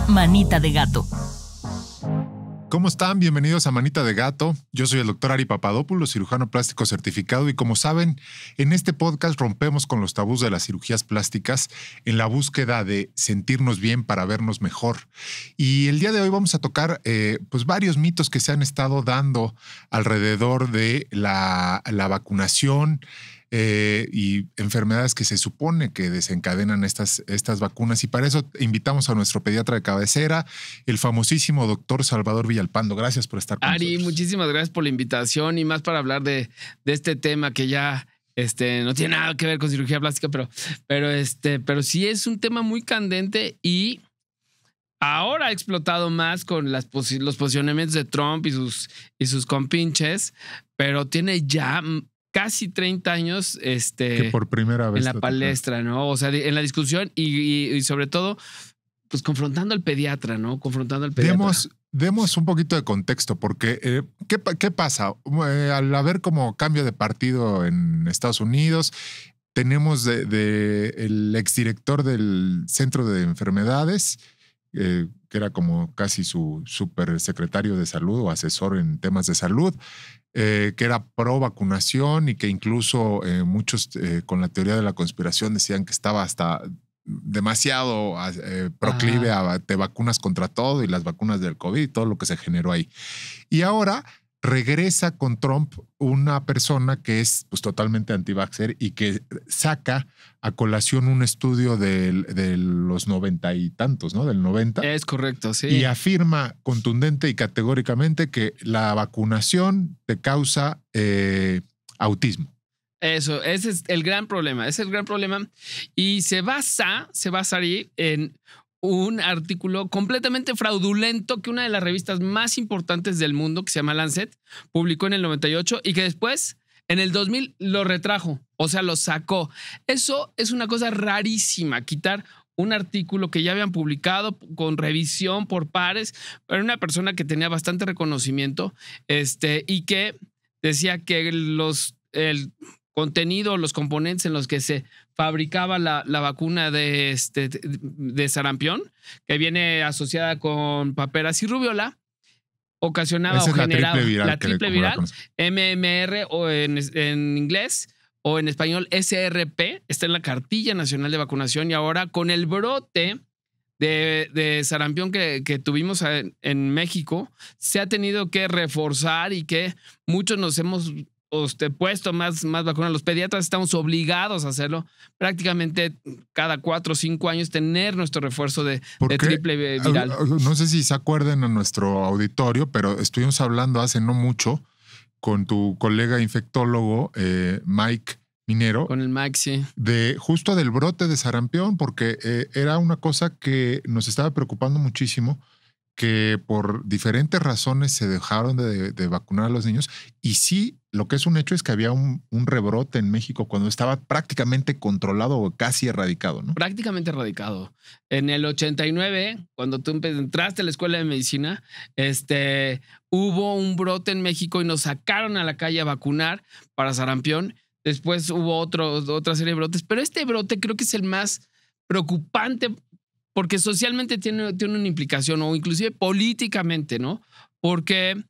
Manita de Gato. ¿Cómo están? Bienvenidos a Manita de Gato. Yo soy el doctor Ari Papadopoulos, cirujano plástico certificado, y como saben, en este podcast rompemos con los tabús de las cirugías plásticas en la búsqueda de sentirnos bien para vernos mejor. Y el día de hoy vamos a tocar pues varios mitos que se han estado dando alrededor de la vacunación, y enfermedades que se supone que desencadenan estas vacunas. Y para eso invitamos a nuestro pediatra de cabecera, el famosísimo doctor Salvador Villalpando. Gracias por estar con nosotros. Ari, muchísimas gracias por la invitación y más para hablar de este tema que ya no tiene nada que ver con cirugía plástica, pero sí es un tema muy candente y ahora ha explotado más con los posicionamientos de Trump y sus compinches, pero tiene ya casi 30 años que por primera vez en la palestra, ¿no? O sea, en la discusión y sobre todo, pues confrontando al pediatra, ¿no? Confrontando al pediatra. Demos un poquito de contexto, porque ¿qué pasa? Al haber como cambio de partido en Estados Unidos, tenemos el exdirector del Centro de Enfermedades, que era como casi su supersecretario de salud o asesor en temas de salud, que era pro vacunación y que incluso muchos con la teoría de la conspiración decían que estaba hasta demasiado proclive a te vacunas contra todo y las vacunas del COVID y todo lo que se generó ahí. Y ahora regresa con Trump una persona que es pues totalmente anti-vaxxer y que saca a colación un estudio de los 90 y tantos, ¿no? Del 90. Es correcto, sí. Y afirma contundente y categóricamente que la vacunación te causa autismo. Eso, ese es el gran problema. Ese es el gran problema. Y se basa ahí en un artículo completamente fraudulento que una de las revistas más importantes del mundo, que se llama Lancet, publicó en el 98 y que después, en el 2000, lo retrajo. O sea, lo sacó. Eso es una cosa rarísima, quitar un artículo que ya habían publicado con revisión por pares, pero una persona que tenía bastante reconocimiento y que decía que el contenido, los componentes en los que se fabricaba la vacuna de sarampión, que viene asociada con paperas y rubiola, ocasionaba o generaba la triple viral, MMR o en inglés, o en español SRP, está en la Cartilla Nacional de Vacunación. Y ahora con el brote de sarampión que tuvimos en México, se ha tenido que reforzar y que muchos nos hemos puesto más vacunas. Los pediatras estamos obligados a hacerlo prácticamente cada 4 o 5 años, tener nuestro refuerzo de triple viral. No sé si se acuerdan a nuestro auditorio, pero estuvimos hablando hace no mucho con tu colega infectólogo, Mike Minero. Con el Mike, sí. Justo del brote de sarampión, porque era una cosa que nos estaba preocupando muchísimo, que por diferentes razones se dejaron de vacunar a los niños. Y sí, lo que es un hecho es que había un rebrote en México cuando estaba prácticamente controlado o casi erradicado, ¿no? Prácticamente erradicado. En el 89, cuando tú entraste a la escuela de medicina, hubo un brote en México y nos sacaron a la calle a vacunar para sarampión. Después hubo otra serie de brotes, pero este brote creo que es el más preocupante porque socialmente tiene una implicación, o inclusive políticamente, ¿no? Porque,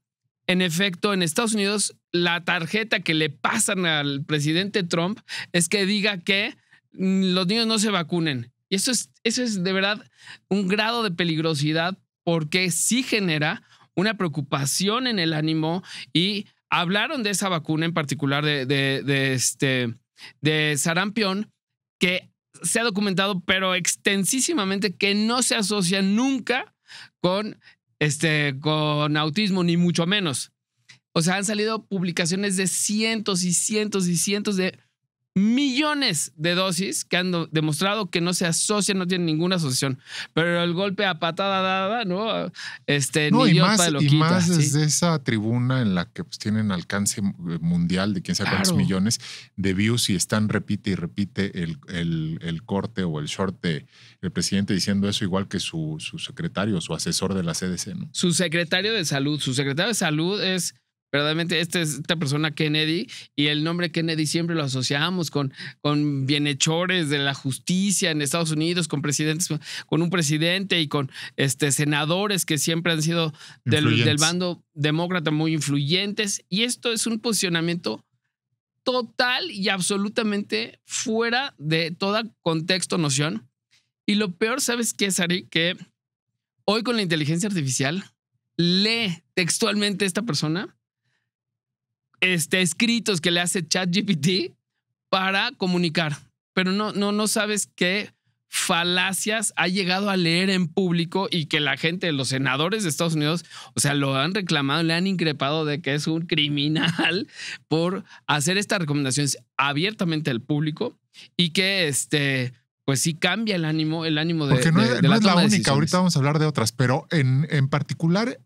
en efecto, en Estados Unidos, la tarjeta que le pasan al presidente Trump es que diga que los niños no se vacunen. Y eso es de verdad un grado de peligrosidad, porque sí genera una preocupación en el ánimo. Y hablaron de esa vacuna en particular de sarampión, que se ha documentado, pero extensísimamente, que no se asocia nunca con autismo, ni mucho menos. O sea, han salido publicaciones de cientos y cientos y cientos de millones de dosis que han demostrado que no se asocian, no tienen ninguna asociación. Pero el golpe a patada dada, ¿no? No, ni y Dios más, padre lo y quita, más ¿sí? desde esa tribuna en la que pues tienen alcance mundial de quién sabe cuántos millones de views, y están repite y repite el corte o el short del presidente diciendo eso, igual que su secretario, su asesor de la CDC, ¿no? Su secretario de salud es verdaderamente esta persona Kennedy, y el nombre Kennedy siempre lo asociamos con bienhechores de la justicia en Estados Unidos, con presidentes, con un presidente y con senadores que siempre han sido del bando demócrata muy influyentes. Y esto es un posicionamiento total y absolutamente fuera de todo contexto, noción. Y lo peor, ¿sabes qué, Sari? Que hoy con la inteligencia artificial lee textualmente esta persona escritos que le hace ChatGPT para comunicar, pero no sabes qué falacias ha llegado a leer en público y que la gente, los senadores de Estados Unidos, o sea, lo han reclamado, le han increpado de que es un criminal por hacer estas recomendaciones abiertamente al público y que pues sí cambia el ánimo de porque no es la única. Ahorita vamos a hablar de otras, pero en particular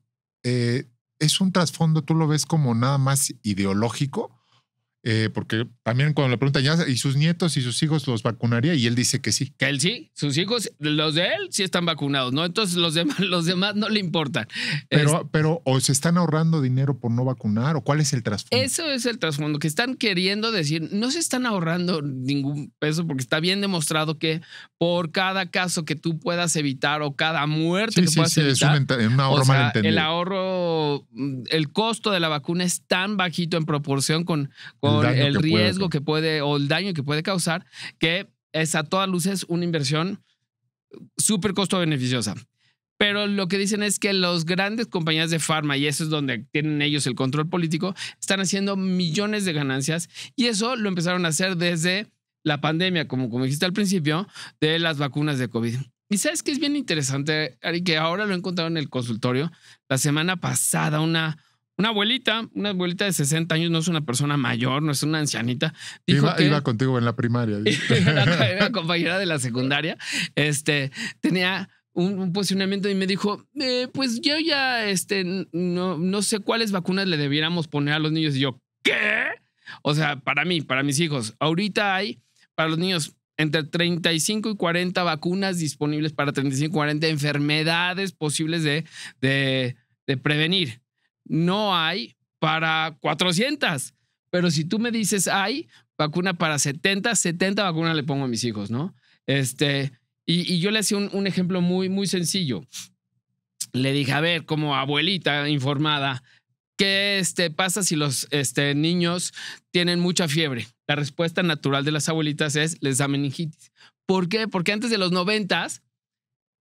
es un trasfondo, tú lo ves como nada más ideológico, porque también cuando le preguntan ya, ¿y sus nietos y sus hijos los vacunaría? Y él dice que sí. Que él sí, sus hijos, los de él sí están vacunados, ¿no? Entonces los demás no le importan. Pero o se están ahorrando dinero por no vacunar, o ¿cuál es el trasfondo? Eso es el trasfondo, que están queriendo decir, no se están ahorrando ningún peso, porque está bien demostrado que por cada caso que tú puedas evitar o cada muerte que puedas evitar, es un ahorro malentendido. El ahorro, el costo de la vacuna es tan bajito en proporción con el riesgo que puede o el daño que puede causar, que es a todas luces una inversión súper costo beneficiosa. Pero lo que dicen es que las grandes compañías de farma, y eso es donde tienen ellos el control político, están haciendo millones de ganancias, y eso lo empezaron a hacer desde la pandemia, como dijiste al principio, de las vacunas de COVID. Y sabes que es bien interesante, Ari, que ahora lo he encontrado en el consultorio. La semana pasada una abuelita de 60 años, no es una persona mayor, no es una ancianita. Iba contigo en la primaria. Era compañera de la secundaria. Tenía un posicionamiento y me dijo, pues yo ya no sé cuáles vacunas le debiéramos poner a los niños. Y yo, ¿qué? O sea, para mis hijos, ahorita hay para los niños entre 35 y 40 vacunas disponibles para 35 y 40 enfermedades posibles de prevenir. No hay para 400, pero si tú me dices hay vacuna para 70 vacunas le pongo a mis hijos, ¿no? Y yo le hacía un ejemplo muy, muy sencillo. Le dije, a ver, como abuelita informada, ¿qué pasa si los niños tienen mucha fiebre? La respuesta natural de las abuelitas es, les da meningitis. ¿Por qué? Porque antes de los 90s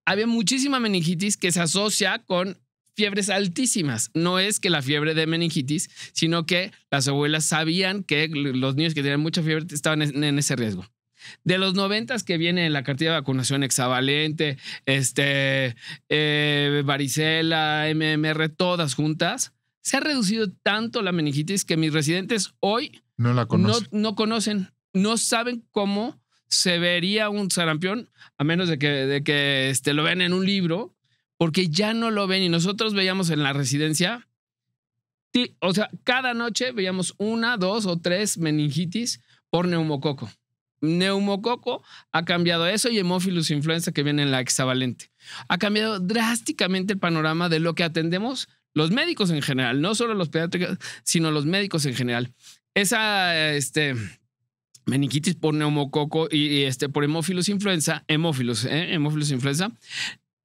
había muchísima meningitis que se asocia con fiebres altísimas. No es que la fiebre de meningitis, sino que las abuelas sabían que los niños que tenían mucha fiebre estaban en ese riesgo. De los 90s que viene la cartilla de vacunación hexavalente, varicela, MMR, todas juntas, se ha reducido tanto la meningitis que mis residentes hoy no la conocen. No conocen, no saben cómo se vería un sarampión, a menos de que lo vean en un libro, porque ya no lo ven. Y nosotros veíamos en la residencia, o sea, cada noche veíamos 1, 2 o 3 meningitis por neumococo. Neumococo ha cambiado eso, y Haemophilus influenza que viene en la hexavalente. Ha cambiado drásticamente el panorama de lo que atendemos los médicos en general, no solo los pediatras, sino los médicos en general. Esa meningitis por neumococo y por Haemophilus influenza, Haemophilus influenza,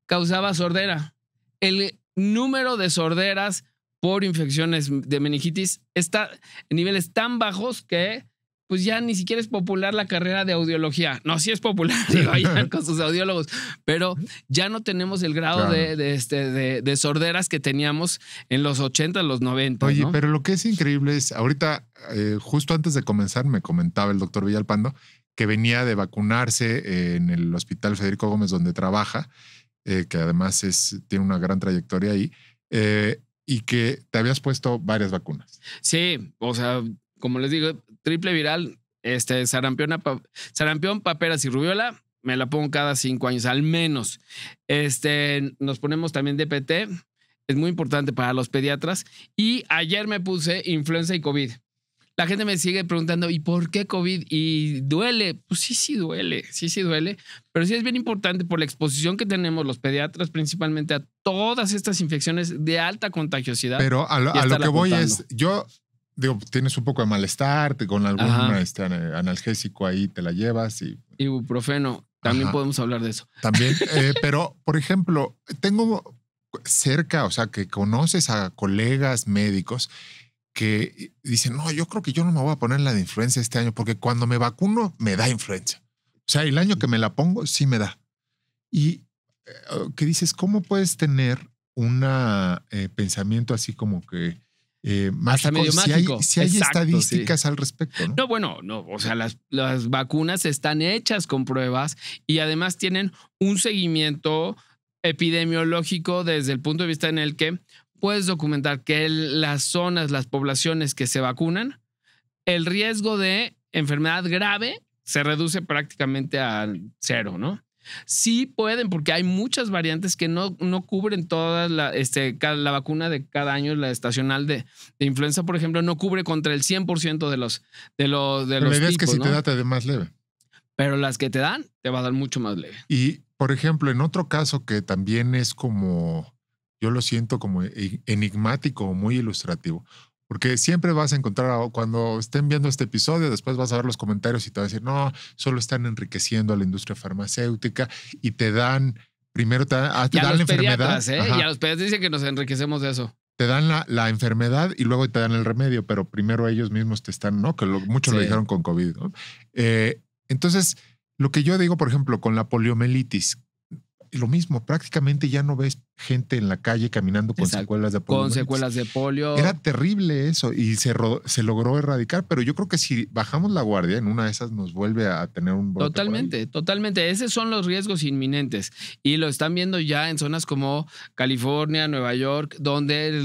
causaba sordera. El número de sorderas por infecciones de meningitis está en niveles tan bajos que pues ya ni siquiera es popular la carrera de audiología. No, sí es popular, vayan con sus audiólogos, pero ya no tenemos el grado de sorderas que teníamos en los 80, los 90. Oye, ¿no? Pero lo que es increíble es, ahorita, justo antes de comenzar, me comentaba el doctor Villalpando que venía de vacunarse en el Hospital Federico Gómez, donde trabaja, que además tiene una gran trayectoria ahí, y que te habías puesto varias vacunas. Sí, o sea, como les digo, triple viral, sarampión, paperas y rubiola, me la pongo cada 5 años, al menos. Nos ponemos también DPT, es muy importante para los pediatras. Y ayer me puse influenza y COVID. la gente me sigue preguntando, ¿y por qué COVID? ¿Y duele? Pues sí duele, sí duele. Pero sí es bien importante por la exposición que tenemos los pediatras principalmente a todas estas infecciones de alta contagiosidad. Pero a lo que voy es, yo digo, tienes un poco de malestar, con algún analgésico ahí te la llevas y... Ibuprofeno, también podemos hablar de eso. También, pero por ejemplo, tengo cerca, o sea, que conoces a colegas médicos que dicen, no, yo creo que yo no me voy a poner la de influenza este año porque cuando me vacuno me da influenza. O sea, el año que me la pongo sí me da. Y que dices, ¿cómo puedes tener un pensamiento así como que mágico, medio mágico. Si hay estadísticas al respecto, ¿no? No, bueno, no, o sea, las vacunas están hechas con pruebas y además tienen un seguimiento epidemiológico desde el punto de vista en el que puedes documentar que las zonas, las poblaciones que se vacunan, el riesgo de enfermedad grave se reduce prácticamente a 0, ¿no? Sí pueden, porque hay muchas variantes que no cubren toda la vacuna de cada año, la estacional de influenza, por ejemplo, no cubre contra el 100% de los la idea tipos, es que si ¿no? te da, te dé más leve. Pero las que te dan, te va a dar mucho más leve. Y, por ejemplo, en otro caso que también es como, yo lo siento como enigmático o muy ilustrativo, porque siempre vas a encontrar, cuando estén viendo este episodio, después vas a ver los comentarios y te va a decir, no, solo están enriqueciendo a la industria farmacéutica y te dan, primero te dan la enfermedad. Y a los pediatras dicen que nos enriquecemos de eso. Te dan la enfermedad y luego te dan el remedio, pero primero ellos mismos te están, ¿no? Que muchos lo dijeron con COVID, ¿no? Entonces, lo que yo digo, por ejemplo, con la poliomielitis, lo mismo, prácticamente ya no ves gente en la calle caminando con secuelas de polio. Con secuelas de polio. Era terrible eso y se logró erradicar, pero yo creo que si bajamos la guardia, en una de esas nos vuelve a tener un brote. Totalmente. Esos son los riesgos inminentes y lo están viendo ya en zonas como California, Nueva York, donde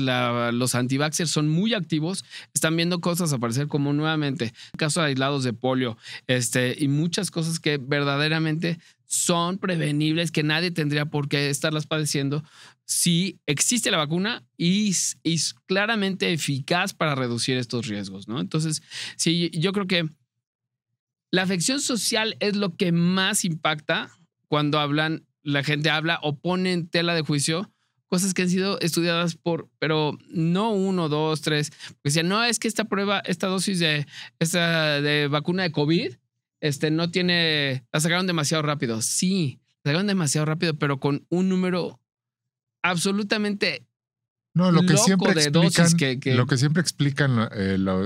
los antivaxxers son muy activos. Están viendo cosas aparecer como nuevamente casos aislados de polio y muchas cosas que verdaderamente son prevenibles, que nadie tendría por qué estarlas padeciendo si existe la vacuna y es claramente eficaz para reducir estos riesgos, ¿no? Entonces, sí, yo creo que la afección social es lo que más impacta cuando la gente habla o pone en tela de juicio cosas que han sido estudiadas pero no 1, 2, 3. Porque decían, no, es que esta dosis de vacuna de COVID no tiene, la sacaron demasiado rápido. Sí, la sacaron demasiado rápido, pero con un número absolutamente lo que loco siempre de explican, dosis lo que siempre explican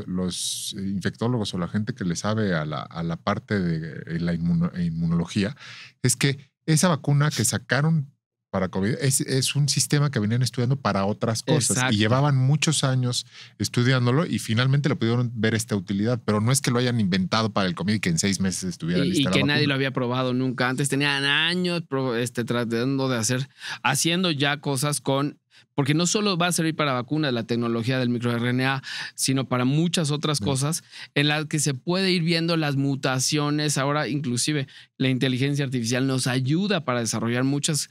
los infectólogos o la gente que le sabe a la parte de la inmunología es que esa vacuna que sacaron para COVID es un sistema que venían estudiando para otras cosas. Exacto. Y llevaban muchos años estudiándolo y finalmente le pudieron ver esta utilidad, pero no es que lo hayan inventado para el COVID y que en 6 meses estuviera lista la vacuna. Y que nadie lo había probado nunca antes. Tenían años tratando de haciendo ya cosas porque no solo va a servir para vacunas la tecnología del microRNA, sino para muchas otras cosas en las que se puede ir viendo las mutaciones. Ahora inclusive la inteligencia artificial nos ayuda para desarrollar muchas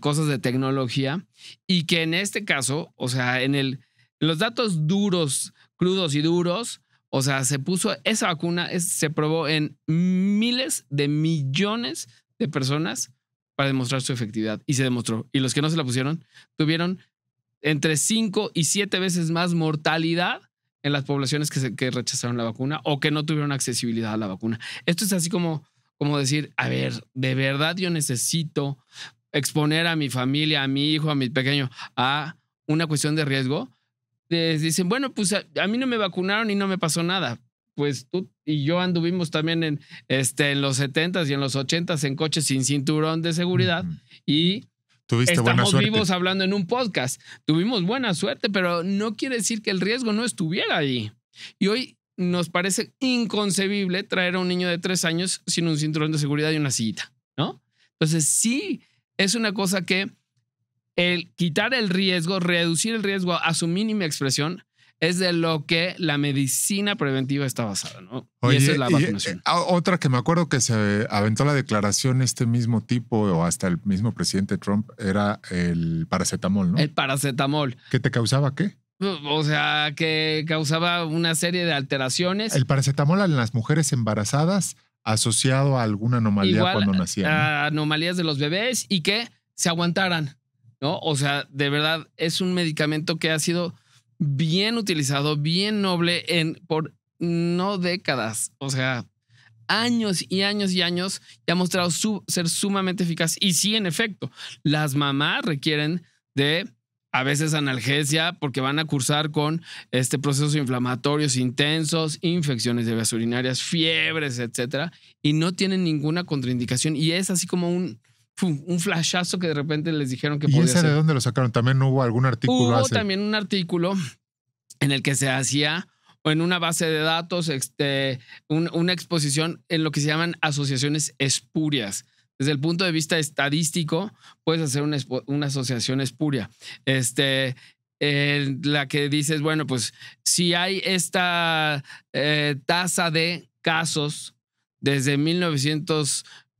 cosas de tecnología y que en este caso, o sea, en los datos duros, crudos y duros, o sea, se puso esa vacuna, se probó en miles de millones de personas para demostrar su efectividad y se demostró. Y los que no se la pusieron tuvieron entre 5 y 7 veces más mortalidad en las poblaciones que rechazaron la vacuna o que no tuvieron accesibilidad a la vacuna. Esto es así como decir, a ver, de verdad yo necesito exponer a mi familia, a mi hijo, a mi pequeño a una cuestión de riesgo. Dicen, bueno, pues a mí no me vacunaron y no me pasó nada. Pues tú y yo anduvimos también en los 70s y en los 80s en coches sin cinturón de seguridad y estamos vivos hablando en un podcast. Tuvimos buena suerte, pero no quiere decir que el riesgo no estuviera ahí. Y hoy nos parece inconcebible traer a un niño de 3 años sin un cinturón de seguridad y una sillita, ¿no? Entonces sí es una cosa que el quitar el riesgo, reducir el riesgo a su mínima expresión es de lo que la medicina preventiva está basada, ¿no? Oye, y esa es la vacunación. Otra que me acuerdo que se aventó la declaración mismo tipo o hasta el mismo presidente Trump era el paracetamol, ¿no? El paracetamol. ¿Qué te causaba qué? O sea, que causaba una serie de alteraciones. El paracetamol en las mujeres embarazadas asociado a alguna anomalía Igual cuando nacían, ¿no? a anomalías de los bebés y que se aguantaran, ¿no? O sea, de verdad es un medicamento que ha sido bien utilizado, bien noble por no décadas, o sea, años y años y años y ha mostrado ser sumamente eficaz. Y sí, en efecto, las mamás requieren de a veces analgesia porque van a cursar con procesos inflamatorios intensos, infecciones de vías urinarias, fiebres, etcétera, y no tienen ninguna contraindicación. Y es así como un flashazo que de repente les dijeron que ¿Y podía ese de ser. dónde lo sacaron? ¿También hubo algún artículo Hubo hace? también un artículo en el que se hacía en una base de datos una exposición en lo que se llaman asociaciones espurias. Desde el punto de vista estadístico, puedes hacer una asociación espuria. La que dices, bueno, pues si hay esta tasa de casos desde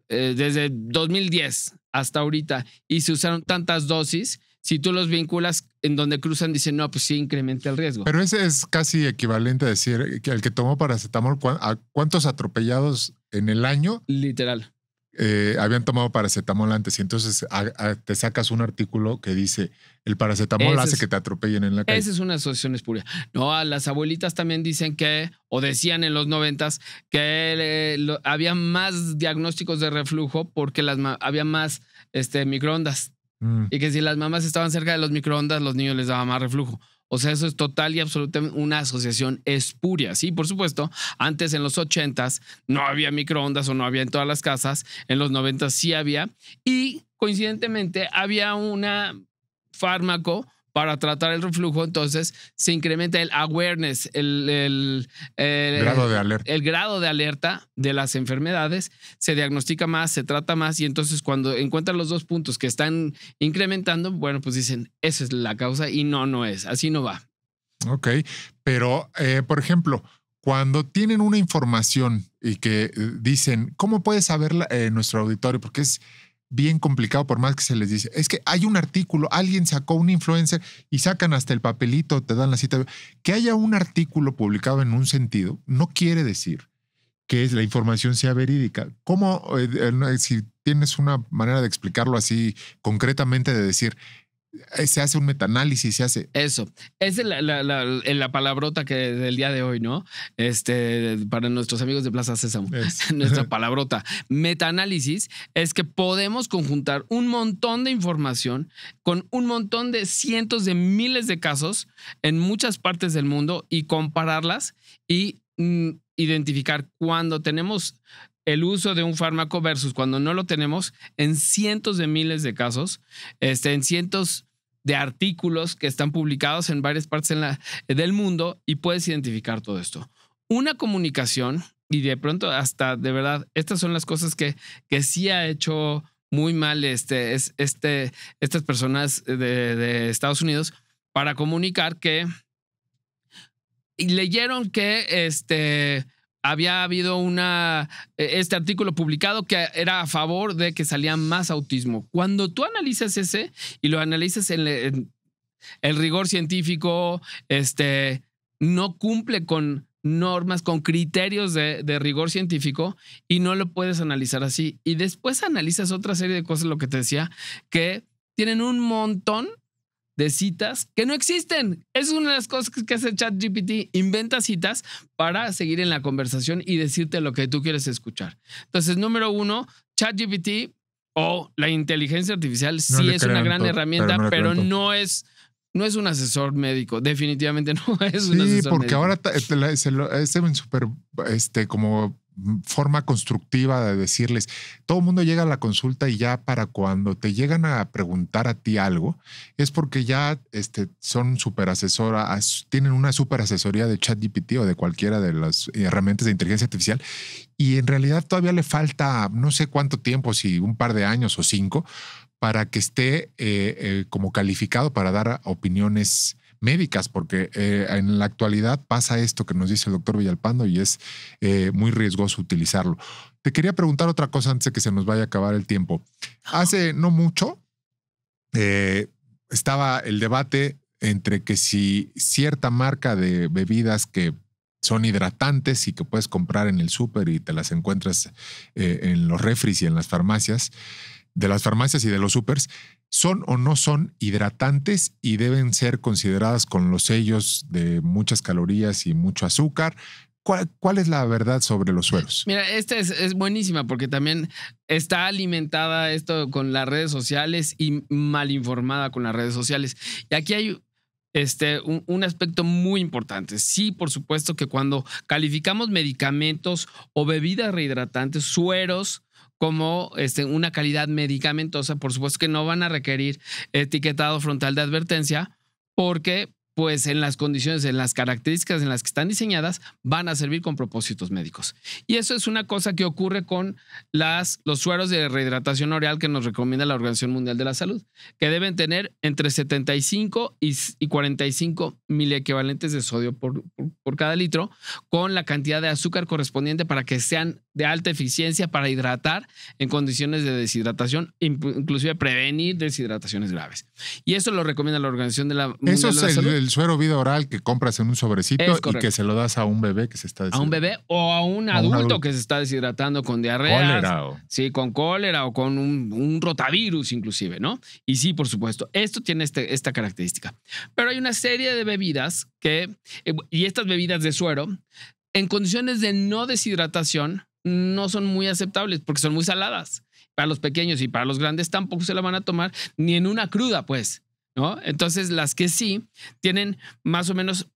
desde 2010 hasta ahorita y se usaron tantas dosis, si tú los vinculas en donde cruzan, dicen, no, pues sí incrementa el riesgo. Pero ese es casi equivalente a decir que el que tomó paracetamol, ¿a cuántos atropellados en el año Literal. habían tomado paracetamol antes? Y entonces te sacas un artículo que dice el paracetamol hace que te atropellen en la calle. Esa es una asociación espuria. No, las abuelitas también dicen que, o decían en los 90s, que había más diagnósticos de reflujo porque había más microondas. Y que si las mamás estaban cerca de los microondas, los niños les daba más reflujo. O sea, eso es total y absolutamente una asociación espuria. Sí, por supuesto, antes en los 80s no había microondas o no había en todas las casas. En los 90s sí había. Y coincidentemente había un fármaco para tratar el reflujo, entonces se incrementa el awareness, el grado de alerta. El grado de alerta de las enfermedades, se diagnostica más, se trata más y entonces cuando encuentran los dos puntos que están incrementando, bueno, pues dicen, esa es la causa y no es, así no va. Ok, pero por ejemplo, cuando tienen una información y que dicen, ¿cómo puede saberla nuestro auditorio? Porque es bien complicado por más que se les dice. Es que hay un artículo, alguien sacó un influencer y sacan hasta el papelito, te dan la cita. Que haya un artículo publicado en un sentido no quiere decir que la información sea verídica. ¿Cómo, si tienes una manera de explicarlo así concretamente, de decir, se hace un metaanálisis, se hace... Eso. Esa es la palabrota del día de hoy, ¿no? Para nuestros amigos de Plaza Sésamo. Nuestra palabrota. Metaanálisis es que podemos conjuntar un montón de información con un montón de cientos de miles de casos en muchas partes del mundo y compararlas y identificar cuando tenemos el uso de un fármaco versus cuando no lo tenemos en cientos de miles de casos, en cientos de artículos que están publicados en varias partes del mundo y puedes identificar todo esto. Una comunicación y de pronto hasta de verdad, estas son las cosas que sí ha hecho muy mal estas personas de Estados Unidos para comunicar que leyeron que había habido este artículo publicado que era a favor de que salía más autismo. Cuando tú analizas ese y lo analizas en el rigor científico, no cumple con normas, con criterios de rigor científico y no lo puedes analizar así. Y después analizas otra serie de cosas, lo que te decía, que tienen un montón de citas que no existen. Es una de las cosas que hace ChatGPT. Inventa citas para seguir en la conversación y decirte lo que tú quieres escuchar. Entonces, número uno, ChatGPT o la inteligencia artificial sí es una gran herramienta, pero no es un asesor médico. Definitivamente no es un asesor médico. Sí, porque ahora es un súper como forma constructiva de decirles, todo el mundo llega a la consulta y ya para cuando te llegan a preguntar a ti algo, es porque ya son súper asesoras, tienen una súper asesoría de ChatGPT o de cualquiera de las herramientas de inteligencia artificial y en realidad todavía le falta no sé cuánto tiempo, si un par de años o 5, para que esté como calificado para dar opiniones médicas, porque en la actualidad pasa esto que nos dice el doctor Villalpando y es muy riesgoso utilizarlo. Te quería preguntar otra cosa antes de que se nos vaya a acabar el tiempo. Hace no mucho estaba el debate entre que si cierta marca de bebidas que son hidratantes y que puedes comprar en el súper y te las encuentras en los refris y en las farmacias, de las farmacias y de los súpers, son o no son hidratantes y deben ser consideradas con los sellos de muchas calorías y mucho azúcar. ¿Cuál es la verdad sobre los sueros? Mira, esta es buenísima porque también está alimentada esto con las redes sociales y mal informada con las redes sociales. Y aquí hay un aspecto muy importante. Sí, por supuesto que cuando calificamos medicamentos o bebidas rehidratantes, sueros, como una calidad medicamentosa, por supuesto que no van a requerir etiquetado frontal de advertencia porque pues en las condiciones, en las características en las que están diseñadas, van a servir con propósitos médicos. Y eso es una cosa que ocurre con los sueros de rehidratación oral que nos recomienda la Organización Mundial de la Salud, que deben tener entre 75 y 45 miliequivalentes de sodio por cada litro, con la cantidad de azúcar correspondiente para que sean de alta eficiencia para hidratar en condiciones de deshidratación, inclusive prevenir deshidrataciones graves. Y eso lo recomienda la Organización de la Mundial Eso de la es Salud. el suero vida oral que compras en un sobrecito y que se lo das a un bebé que se está deshidratando. A un bebé o a un adulto que se está deshidratando con diarrea. Cólera. Sí, con cólera o con un rotavirus inclusive, ¿no? Y sí, por supuesto, esto tiene esta característica. Pero hay una serie de bebidas y estas bebidas de suero, en condiciones de no deshidratación, no son muy aceptables porque son muy saladas. Para los pequeños y para los grandes tampoco se la van a tomar ni en una cruda, pues, ¿no? Entonces, las que sí tienen más o menos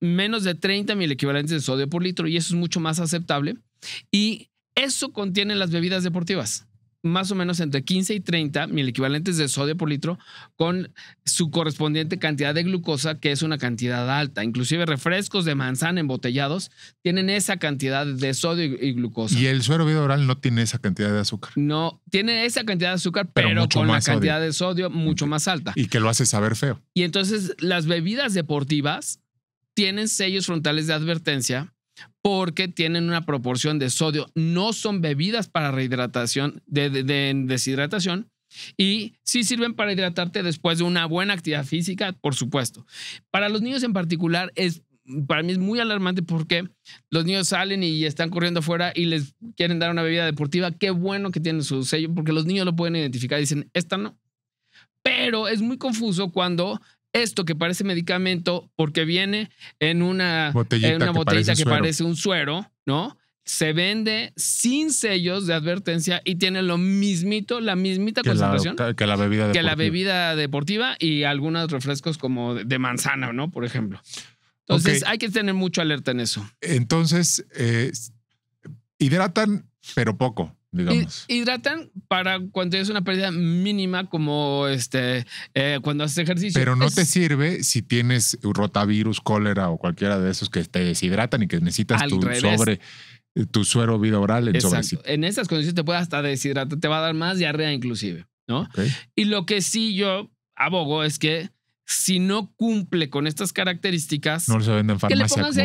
de 30 miliequivalentes de sodio por litro y eso es mucho más aceptable. Y eso contienen las bebidas deportivas. Más o menos entre 15 y 30 miliequivalentes de sodio por litro con su correspondiente cantidad de glucosa, que es una cantidad alta. Inclusive refrescos de manzana embotellados tienen esa cantidad de sodio y glucosa. Y el suero vida oral no tiene esa cantidad de azúcar. No, tiene esa cantidad de azúcar, pero con la cantidad de sodio mucho más alta. Y que lo hace saber feo. Y entonces las bebidas deportivas tienen sellos frontales de advertencia porque tienen una proporción de sodio. No son bebidas para rehidratación, de deshidratación, y sí sirven para hidratarte después de una buena actividad física, por supuesto. Para los niños en particular, para mí es muy alarmante porque los niños salen y están corriendo afuera y les quieren dar una bebida deportiva. Qué bueno que tienen su sello porque los niños lo pueden identificar y dicen, esta no. Pero es muy confuso cuando esto que parece medicamento, porque viene en una botellita que parece un suero, ¿no? Se vende sin sellos de advertencia y tiene la mismita concentración que la bebida deportiva y algunos refrescos como de manzana, ¿no? Por ejemplo. Entonces hay que tener mucho alerta en eso. Entonces, hidratan, pero poco. Digamos. Hidratan para cuando tienes una pérdida mínima como cuando haces ejercicio. Pero no te sirve si tienes rotavirus, cólera o cualquiera de esos que te deshidratan y que necesitas tu suero vida oral en sobrecito. En esas condiciones te puede hasta deshidratar, te va a dar más diarrea inclusive, ¿no? Okay. Y lo que sí yo abogo es que si no cumple con estas características, no se vende en farmacia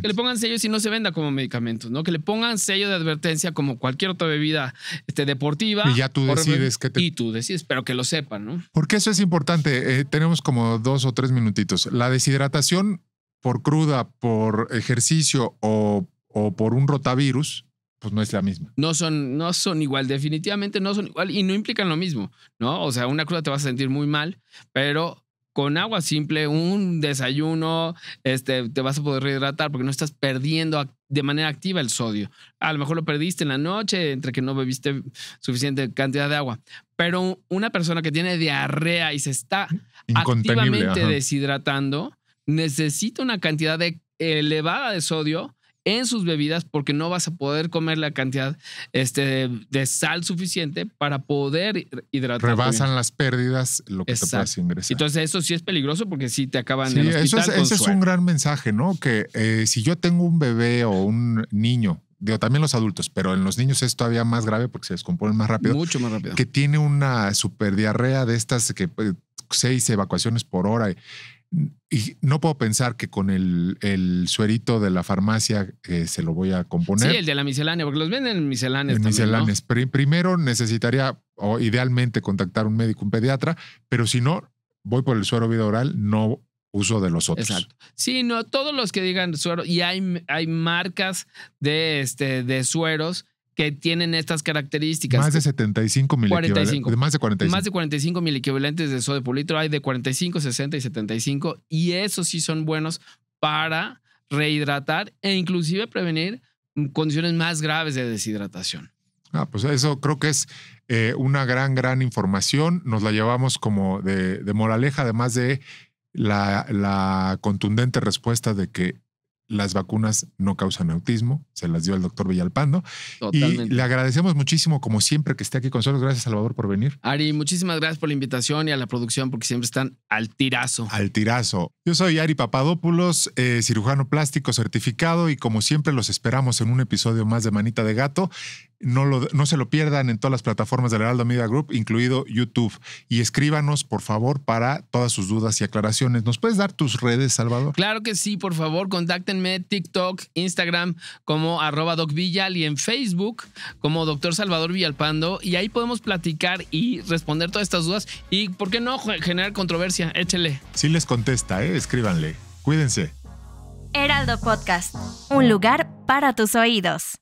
que le pongan sellos y no se venda como medicamentos, ¿no? Que le pongan sello de advertencia como cualquier otra bebida deportiva. Y ya tú decides Y tú decides, pero que lo sepan, ¿no? Porque eso es importante. Tenemos como 2 o 3 minutitos. La deshidratación por cruda, por ejercicio o por un rotavirus, pues no es la misma. No son igual, definitivamente no son igual y no implican lo mismo, ¿no? O sea, una cruda te vas a sentir muy mal, pero con agua simple, un desayuno, te vas a poder rehidratar porque no estás perdiendo de manera activa el sodio. A lo mejor lo perdiste en la noche entre que no bebiste suficiente cantidad de agua. Pero una persona que tiene diarrea y se está activamente deshidratando, necesita una cantidad elevada de sodio en sus bebidas porque no vas a poder comer la cantidad de sal suficiente para poder hidratar. Rebasan las pérdidas lo que te puedas ingresar. Entonces eso sí es peligroso porque sí te acaban en el hospital. Ese es un gran mensaje, ¿no? Que si yo tengo un bebé o un niño, digo también los adultos, pero en los niños es todavía más grave porque se descomponen más rápido. Mucho más rápido. Que tiene una superdiarrea de estas que 6 evacuaciones por hora. Y no puedo pensar que con el suerito de la farmacia se lo voy a componer. Sí, el de la miscelánea, porque los venden en misceláneas. ¿No? Primero necesitaría, o idealmente, contactar a un médico, un pediatra, pero si no, voy por el suero vida oral, no uso de los otros. Exacto. Sí, no, todos los que digan suero, y hay marcas de sueros que tienen estas características. Más de 75 45. Más de 45. Más de 45 miliequivalentes de sodio por litro. Hay de 45, 60 y 75. Y esos sí son buenos para rehidratar e inclusive prevenir condiciones más graves de deshidratación. Pues eso creo que es una gran información. Nos la llevamos como de moraleja, además de la contundente respuesta de que las vacunas no causan autismo. Se las dio el doctor Villalpando. Totalmente. Y le agradecemos muchísimo, como siempre, que esté aquí con nosotros. Gracias, Salvador, por venir. Ari, muchísimas gracias por la invitación y a la producción porque siempre están al tirazo. Al tirazo. Yo soy Ari Papadopoulos, cirujano plástico certificado, y como siempre los esperamos en un episodio más de Manita de Gato. No se lo pierdan en todas las plataformas del Heraldo Media Group, incluido YouTube. Y escríbanos, por favor, para todas sus dudas y aclaraciones. ¿Nos puedes dar tus redes, Salvador? Claro que sí, por favor, contáctenme TikTok, Instagram como @docvillal y en Facebook como Dr. Salvador Villalpando, y ahí podemos platicar y responder todas estas dudas y, ¿por qué no generar controversia? Échele. Sí les contesta, escríbanle. Cuídense. Heraldo Podcast, un lugar para tus oídos.